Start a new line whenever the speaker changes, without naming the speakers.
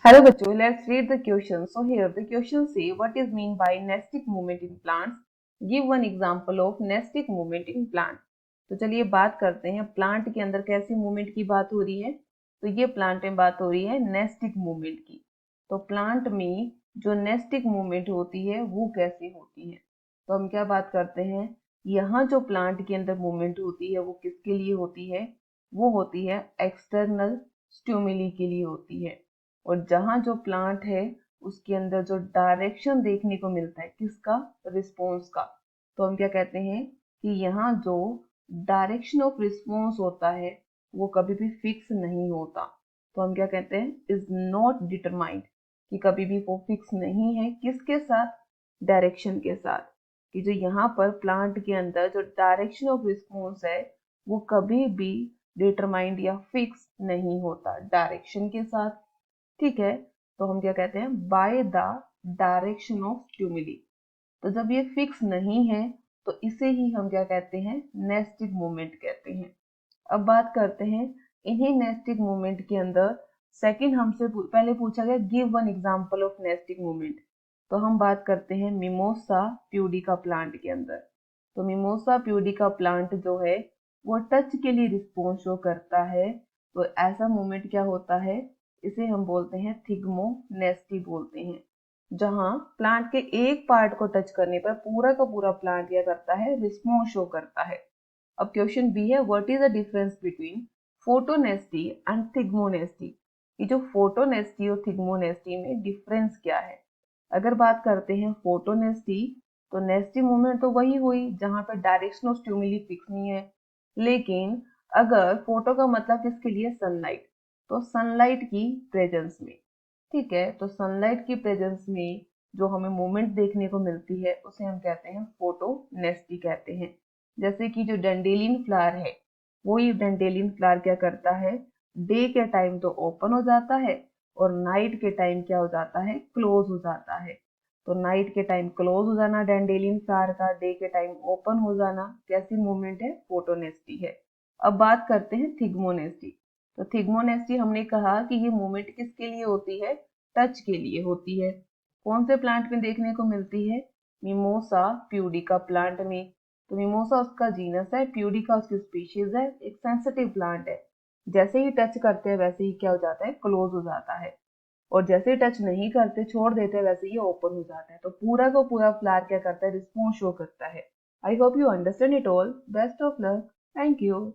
Hello बच्चों, let's read the question. So here the question say what is mean by nestic movement in plants? Give one example of nestic movement in plant. तो चलिए बात करते हैं plant के अंदर कैसी मूवमेंट की बात हो रही है। तो ये प्लांट में बात हो रही है नेस्टिक मूवमेंट की। तो प्लांट में जो नेस्टिक मूवमेंट होती है वो कैसी होती है। तो हम क्या बात करते हैं, यहाँ जो प्लांट के अंदर मूवमेंट होती है वो किसके लिए होती है, वो होती है एक्सटर्नल स्टिमुली के लिए होती है। और जहां जो प्लांट है उसके अंदर जो डायरेक्शन देखने को मिलता है किसका, रिस्पॉन्स का, तो हम क्या कहते हैं कि यहाँ जो डायरेक्शन ऑफ रिस्पॉन्स होता है वो कभी भी फिक्स नहीं होता। तो हम क्या कहते हैं, इज नॉट डिटरमाइंड, कि कभी भी वो फिक्स नहीं है किसके साथ, डायरेक्शन के साथ। कि जो यहाँ पर प्लांट के अंदर जो डायरेक्शन ऑफ रिस्पॉन्स है वो कभी भी डिटरमाइंड या फिक्स नहीं होता डायरेक्शन के साथ। ठीक है, तो हम क्या कहते हैं, by the direction of stimuli. तो जब ये फिक्स नहीं है तो इसे ही हम क्या कहते हैं, नेस्टिक मूवमेंट कहते हैं। अब बात करते हैं इन्हीं नेस्टिक मूवमेंट के अंदर सेकंड हमसे पहले पूछा गया give one example of nastic movement. तो हम बात करते हैं मिमोसा प्यूडिका प्लांट के अंदर। तो मिमोसा प्यूडिका प्लांट जो है वो टच के लिए रिस्पॉन्स शो करता है। तो ऐसा मूवमेंट क्या होता है, इसे हम बोलते हैं थिग्मोनेस्टी बोलते हैं। जहां प्लांट के एक पार्ट को टच करने पर पूरा का पूरा प्लांट क्या करता है, रिस्पॉन्स शो करता है। अब क्वेश्चन बी है what is the difference between photonasty and thigmonasty. ये जो फोटोनेस्टी और थिग्मोनेस्टी में डिफरेंस क्या है। अगर बात करते हैं फोटोनेस्टी, तो नेस्टी मूवमेंट तो वही हुई जहां पर डायरेक्शन ऑफ स्टिमुली फिक्स नहीं है। लेकिन अगर फोटो का मतलब किसके लिए, सनलाइट, तो सनलाइट की प्रेजेंस में, ठीक है, तो सनलाइट की प्रेजेंस में जो हमें मूवमेंट देखने को मिलती है उसे हम कहते हैं फोटोनेस्टी कहते हैं। जैसे कि जो डंडेलियन फ्लावर है, वो ये डंडेलियन फ्लावर क्या करता है, डे के टाइम तो ओपन हो जाता है और नाइट के टाइम क्या हो जाता है, क्लोज हो जाता है। तो नाइट के टाइम क्लोज हो जाना डैंडेलियन फ्लावर का, डे के टाइम ओपन हो जाना, कैसी मूवमेंट है, फोटोनेस्टी है। अब बात करते हैं थिग्मोनेस्टी। तो थिग्मोनेस्टी हमने कहा कि ये मूवमेंट किसके लिए होती है, टच के लिए होती है। कौन से प्लांट में देखने को मिलती है, मिमोसा प्यूडिका प्लांट में। तो मिमोसा उसका जीनस है, प्यूडिका उसकी स्पीशीज है, एक सेंसिटिव प्लांट है। जैसे ही टच करते हैं वैसे ही क्या हो जाता है, क्लोज हो जाता है। और जैसे टच नहीं करते, छोड़ देते, वैसे ये ओपन हो जाता है। तो पूरा का पूरा फ्लावर क्या करता है, रिस्पॉन्स शो करता है। I hope you understand it all. Best of luck. Thank you.